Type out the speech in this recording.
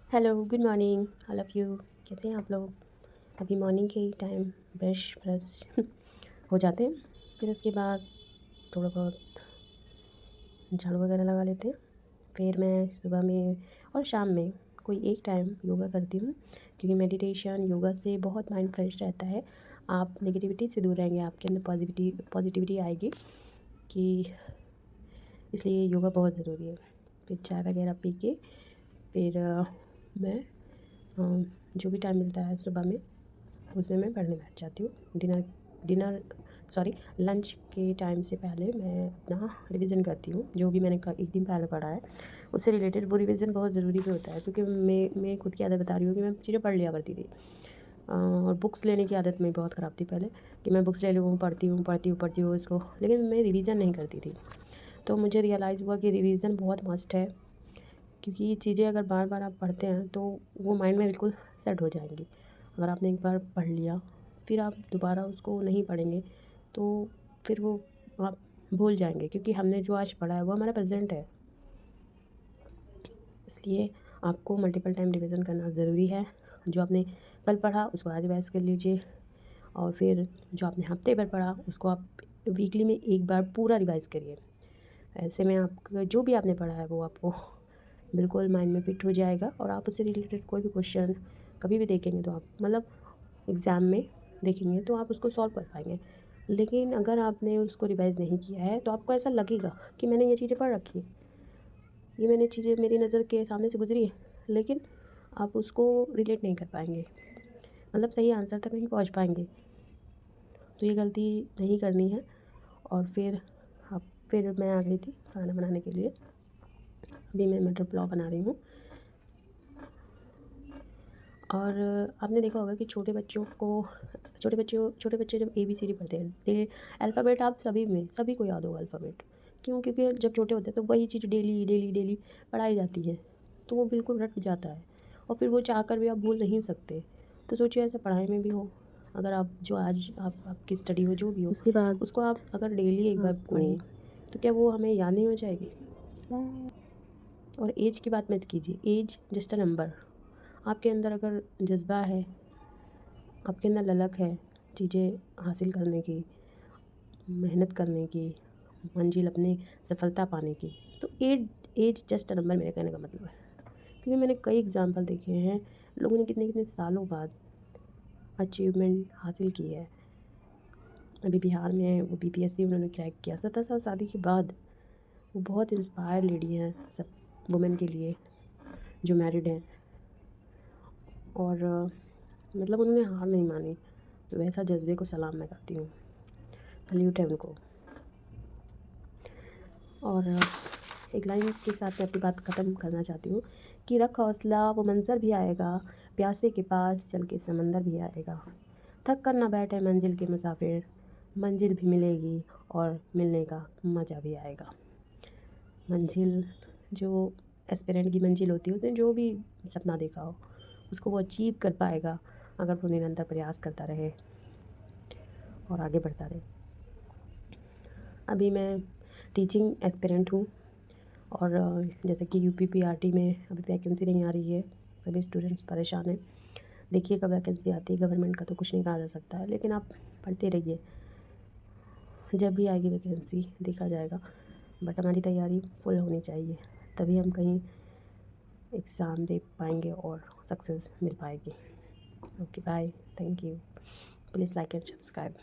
Hello, good morning all of you. कैसे हैं आप लोग? अभी मॉर्निंग के टाइम ब्रश हो जाते हैं। फिर उसके बाद थोड़ा बहुत झाड़ू वगैरह लगा लेते हैं। फिर मैं सुबह में और शाम में कोई एक टाइम योगा करती हूँ, क्योंकि मेडिटेशन योगा से बहुत माइंड फ्रेश रहता है। आप नेगेटिविटी से दूर रहेंगे, आपके अंदर पॉजिटिविटी आएगी, कि इसलिए योगा बहुत ज़रूरी है। फिर चाय वगैरह पी के फिर मैं जो भी टाइम मिलता है सुबह में, उसमें मैं पढ़ने बैठ जाती हूँ। डिनर डिनर सॉरी लंच के टाइम से पहले मैं अपना रिवीजन करती हूँ। जो भी मैंने एक दिन पहले पढ़ा है उससे रिलेटेड वो रिवीजन बहुत ज़रूरी भी होता है, क्योंकि मैं खुद की आदत बता रही हूँ कि मैं चीज़ें पढ़ लिया करती थी। और बुक्स लेने की आदत मेरी बहुत ख़राब थी पहले, कि मैं बुक्स ले लूँ, पढ़ती हूँ उसको, लेकिन मैं रिवीजन नहीं करती थी। तो मुझे रियलाइज़ हुआ कि रिवीजन बहुत मस्ट है, क्योंकि ये चीज़ें अगर बार बार आप पढ़ते हैं तो वो माइंड में बिल्कुल सेट हो जाएंगी। अगर आपने एक बार पढ़ लिया, फिर आप दोबारा उसको नहीं पढ़ेंगे तो फिर वो आप भूल जाएंगे, क्योंकि हमने जो आज पढ़ा है वो हमारा प्रेजेंट है। इसलिए आपको मल्टीपल टाइम रिवीजन करना ज़रूरी है। जो आपने कल पढ़ा उसको आज रिवाइज कर लीजिए, और फिर जो आपने हफ्ते भर पढ़ा उसको आप वीकली में एक बार पूरा रिवाइज करिए। ऐसे में आपका जो भी आपने पढ़ा है वो आपको बिल्कुल माइंड में फिट हो जाएगा, और आप उससे रिलेटेड कोई भी क्वेश्चन कभी भी देखेंगे तो आप मतलब एग्ज़ाम में देखेंगे तो आप उसको सॉल्व कर पाएंगे। लेकिन अगर आपने उसको रिवाइज़ नहीं किया है तो आपको ऐसा लगेगा कि मैंने ये चीज़ें पढ़ रखी है, ये मैंने चीज़ें मेरी नज़र के सामने से गुजरी है, लेकिन आप उसको रिलेट नहीं कर पाएंगे, मतलब सही आंसर तक नहीं पहुंच पाएंगे। तो ये गलती नहीं करनी है। और फिर मैं आ गई थी खाना बनाने के लिए। अभी मैं मटर पुलाव बना रही हूँ। और आपने देखा होगा कि छोटे बच्चे जब ABCD पढ़ते हैं, अल्फ़ाबेट आप सभी को याद होगा अल्फ़ाबेट। क्यों? क्योंकि जब छोटे होते हैं तो वही चीज़ डेली डेली डेली पढ़ाई जाती है, तो वो बिल्कुल रट जाता है, और फिर वो चाह कर भी आप भूल नहीं सकते। तो सोचिए ऐसा पढ़ाई में भी हो। अगर आप जो आज आपकी स्टडी हो जो भी हो, उसके बाद उसको आप अगर डेली एक बार आपको पढ़ें तो क्या वो हमें याद नहीं हो जाएगी? और एज की बात मत कीजिए, एज जस्ट अ नंबर। आपके अंदर अगर जज्बा है, आपके अंदर ललक है चीज़ें हासिल करने की, मेहनत करने की, मंजिल अपनी सफलता पाने की, तो age age just a number, मेरे कहने का मतलब है। क्योंकि मैंने कई एग्जांपल देखे हैं, लोगों ने कितने कितने सालों बाद अचीवमेंट हासिल की है। अभी बिहार में वो BPSC उन्होंने क्रैक किया 17 साल शादी के बाद। वो बहुत इंस्पायर लेडी हैं सब वुमेन के लिए जो मैरिड हैं। और मतलब उन्होंने हार नहीं मानी। तो वैसा जज्बे को सलाम मैं करती हूँ, सल्यूट है उनको। और एक लाइन के साथ मैं अपनी बात ख़त्म करना चाहती हूँ, कि रख हौसला वो मंज़र भी आएगा, प्यासे के पास चल के समंदर भी आएगा। थक कर ना बैठे मंजिल के मुसाफिर, मंजिल भी मिलेगी और मिलने का मज़ा भी आएगा। मंजिल जो एस्पिरेंट की मंजिल होती है, उसने जो भी सपना देखा हो उसको वो अचीव कर पाएगा, अगर वो निरंतर प्रयास करता रहे और आगे बढ़ता रहे। अभी मैं टीचिंग एस्पिरेंट हूँ, और जैसे कि UP PRT में अभी वैकेंसी नहीं आ रही है, सभी स्टूडेंट्स परेशान हैं। देखिए कब वैकेंसी आती है, गवर्नमेंट का तो कुछ नहीं कहा जा सकता है, लेकिन आप पढ़ते रहिए, जब भी आएगी वैकेंसी देखा जाएगा। बट हमारी तैयारी फुल होनी चाहिए, तभी हम कहीं एग्ज़ाम दे पाएंगे और सक्सेस मिल पाएगी। Okay bye, thank you, please like and subscribe.